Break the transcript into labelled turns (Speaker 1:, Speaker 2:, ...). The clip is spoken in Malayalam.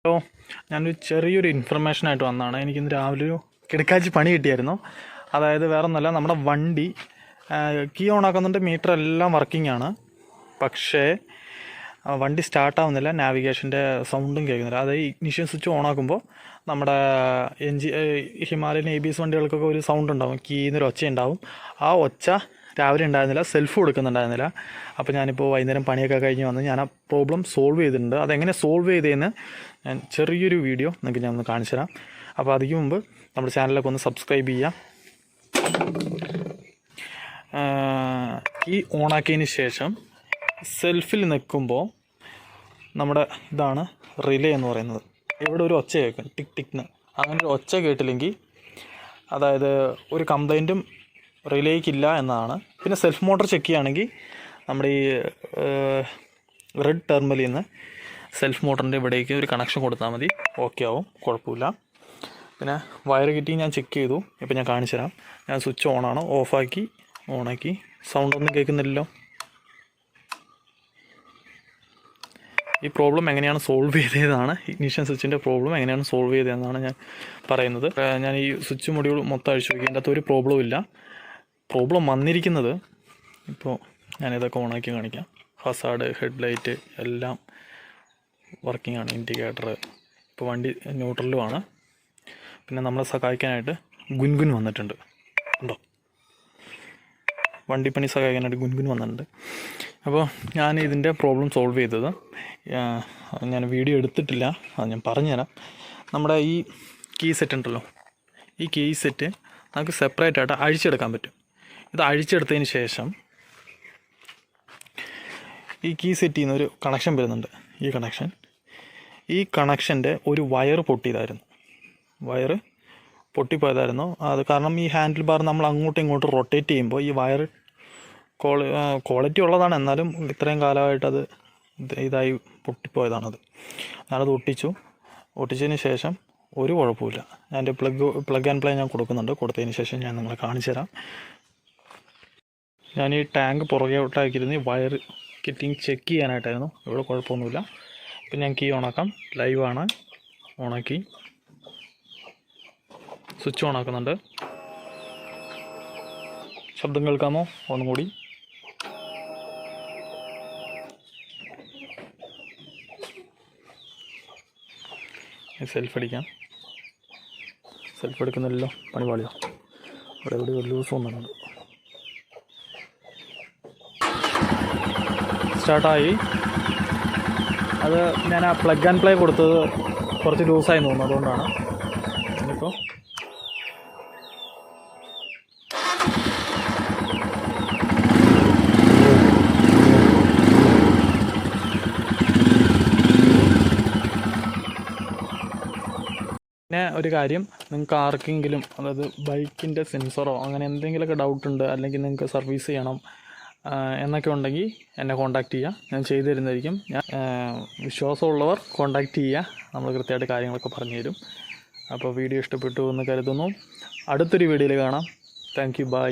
Speaker 1: ഹലോ, ഞാനൊരു ചെറിയൊരു ഇൻഫർമേഷനായിട്ട് വന്നതാണ്. എനിക്കിന്ന് രാവിലെ ഒരു കിടക്കാച്ചി പണി കിട്ടിയായിരുന്നു. അതായത് വേറെ ഒന്നുമല്ല, നമ്മുടെ വണ്ടി കീ ഓൺ ആക്കുന്നുണ്ട്, മീറ്റർ എല്ലാം വർക്കിംഗ് ആണ്. പക്ഷേ വണ്ടി സ്റ്റാർട്ടാവുന്നില്ല, നാവിഗേഷൻ്റെ സൗണ്ടും കേൾക്കുന്നില്ല. അതായത് ഇഗ്നിഷൻ സ്വിച്ച് ഓൺ ആക്കുമ്പോൾ നമ്മുടെ ഹിമാലയൻ ABS വണ്ടികൾക്കൊക്കെ ഒരു സൗണ്ട് ഉണ്ടാവും, കീന്നൊരു ഒച്ച ഉണ്ടാവും. ആ ഒച്ച രാവിലെ ഉണ്ടായിരുന്നില്ല, സെൽഫ് കൊടുക്കുന്നുണ്ടായിരുന്നില്ല. അപ്പോൾ ഞാനിപ്പോൾ വൈകുന്നേരം പണിയൊക്കെ കഴിഞ്ഞ് വന്ന് ഞാൻ ആ പ്രോബ്ലം സോൾവ് ചെയ്തിട്ടുണ്ട്. അതെങ്ങനെ സോൾവ് ചെയ്തതെന്ന് ഞാൻ ചെറിയൊരു വീഡിയോ നിങ്ങൾക്ക് ഞാൻ ഒന്ന് കാണിച്ചു തരാം. അപ്പോൾ അതിന് മുമ്പ് നമ്മുടെ ചാനലൊക്കെ ഒന്ന് സബ്സ്ക്രൈബ് ചെയ്യാം. കീ ഓണാക്കിയതിന് ശേഷം സെൽഫിൽ നിൽക്കുമ്പോൾ നമ്മുടെ ഇതാണ് റിലേ എന്ന് പറയുന്നത്. ഇവിടെ ഒരു ഒച്ച കേൾക്കും, ടിക് ടിക്ന്ന്. അങ്ങനെ ഒരു ഒച്ച കേട്ടില്ലെങ്കിൽ അതായത് ഒരു കംപ്ലൈൻറ്റും റിലേക്കില്ല എന്നതാണ്. പിന്നെ സെൽഫ് മോട്ടർ ചെക്ക് ചെയ്യുകയാണെങ്കിൽ നമ്മുടെ ഈ റെഡ് ടെർമിനലിൽ നിന്ന് സെൽഫ് മോട്ടറിൻ്റെ ഇവിടേക്ക് ഒരു കണക്ഷൻ കൊടുത്താൽ മതി, ഓക്കെ ആവും, കുഴപ്പമില്ല. പിന്നെ വയർ കിട്ടി ഞാൻ ചെക്ക് ചെയ്തു. ഇപ്പോൾ ഞാൻ കാണിച്ചു തരാം. ഞാൻ സ്വിച്ച് ഓണാണ്, ഓഫാക്കി ഓണാക്കി. സൗണ്ടൊന്നും കേൾക്കുന്നില്ലല്ലോ. ഈ പ്രോബ്ലം എങ്ങനെയാണ് സോൾവ് ചെയ്തതാണ്, ഇഗ്നിഷൻ സ്വിച്ചിൻ്റെ പ്രോബ്ലം എങ്ങനെയാണ് സോൾവ് ചെയ്തതെന്നാണ് ഞാൻ പറയുന്നത്. ഞാൻ ഈ സ്വിച്ച് മൊഡ്യൂൾ മൊത്തം അഴിച്ചു നോക്കി, അതിൻ്റെ അകത്ത് ഒരു പ്രോബ്ലവും ഇല്ല. പ്രോബ്ലം വന്നിരിക്കുന്നത് ഇപ്പോൾ ഞാനിതൊക്കെ ഓണാക്കി കാണിക്കാം. ഹസാർഡ്, ഹെഡ്ലൈറ്റ് എല്ലാം വർക്കിംഗ് ആണ്, ഇൻഡിക്കേറ്റർ. ഇപ്പോൾ വണ്ടി ന്യൂട്രലുമാണ്. പിന്നെ നമ്മളെ സഹായിക്കാനായിട്ട് ഗുൻഗുൻ വന്നിട്ടുണ്ട്, ഉണ്ടോ? വണ്ടിപ്പണി സഹായിക്കാനായിട്ട് ഗുൻഗുൻ വന്നിട്ടുണ്ട്. അപ്പോൾ ഞാൻ ഇതിൻ്റെ പ്രോബ്ലം സോൾവ് ചെയ്തത് ഞാൻ വീഡിയോ എടുത്തിട്ടില്ല, അത് ഞാൻ പറഞ്ഞുതരാം. നമ്മുടെ ഈ കീ സെറ്റ് ഉണ്ടല്ലോ, ഈ കീ സെറ്റ് നമുക്ക് സെപ്പറേറ്റ് ആയിട്ട് അഴിച്ചെടുക്കാൻ പറ്റും. ഇത് അഴിച്ചെടുത്തതിന് ശേഷം ഈ കീ സെറ്റിൽ നിന്ന് ഒരു കണക്ഷൻ വരുന്നുണ്ട്. ഈ കണക്ഷൻ്റെ ഒരു വയർ പൊട്ടിയതായിരുന്നു, വയർ പൊട്ടിപ്പോയതായിരുന്നു. അത് കാരണം ഈ ഹാൻഡിൽ ബാർ നമ്മൾ അങ്ങോട്ടും ഇങ്ങോട്ടും റൊട്ടേറ്റ് ചെയ്യുമ്പോൾ ഈ വയർ ക്വാളിറ്റി ഉള്ളതാണ്, എന്നാലും ഇത്രയും കാലമായിട്ട് അത് ഇതായി പൊട്ടിപ്പോയതാണത്. ഞാനത് ഒട്ടിച്ചതിന് ശേഷം ഒരു കുഴപ്പമില്ല. ഞാൻ എൻ്റെ പ്ലഗ് ആൻഡ് പ്ലേ ഞാൻ കൊടുക്കുന്നുണ്ട്. കൊടുത്തതിന് ശേഷം ഞാൻ നിങ്ങളെ കാണിച്ചു തരാം. ഞാൻ ഈ ടാങ്ക് പുറകോട്ടാക്കിയിരുന്നു, ഈ വയർ കിറ്റിങ് ചെക്ക് ചെയ്യാനായിട്ടായിരുന്നു. ഇവിടെ കുഴപ്പമൊന്നുമില്ല. ഇപ്പം ഞാൻ കീ ഓണാക്കാം, ലൈവാണ്. ഓണാക്കി സ്വിച്ച് ഓണാക്കുന്നുണ്ട്. ശബ്ദം കേൾക്കാമോ? ഒന്നും കൂടി. സെൽഫ് അടിക്കാം. സെൽഫ് എടുക്കുന്നില്ലല്ലോ, പണി പാളിയോ. ഇവിടെ എവിടെ ഒരു ലൂസ് വന്നിട്ടുണ്ട്. സ്റ്റാർട്ടായി. അത് ഞാൻ ആ പ്ലഗ് ആൻഡ് പ്ലേ കൊടുത്തത് കുറച്ച് ലൂസായി തോന്നുന്നു, അതുകൊണ്ടാണ്. ഇനിയിപ്പോൾ പിന്നെ ഒരു കാര്യം, നിങ്ങൾക്ക് ആർക്കെങ്കിലും അതായത് ബൈക്കിൻ്റെ സെൻസറോ അങ്ങനെ എന്തെങ്കിലുമൊക്കെ ഡൗട്ടുണ്ട്, അല്ലെങ്കിൽ നിങ്ങൾക്ക് സർവീസ് ചെയ്യണം എന്നൊക്കെ ഉണ്ടെങ്കിൽ എന്നെ കോൺടാക്റ്റ് ചെയ്യുക, ഞാൻ ചെയ്തു തരുന്നതായിരിക്കും. ഞാൻ വിശ്വാസമുള്ളവർ കോൺടാക്റ്റ് ചെയ്യുക, നമ്മൾ കൃത്യമായിട്ട് കാര്യങ്ങളൊക്കെ പറഞ്ഞു തരും. അപ്പോൾ വീഡിയോ ഇഷ്ടപ്പെട്ടു എന്ന് കരുതുന്നു. അടുത്തൊരു വീഡിയോയിൽ കാണാം. Thank you, by.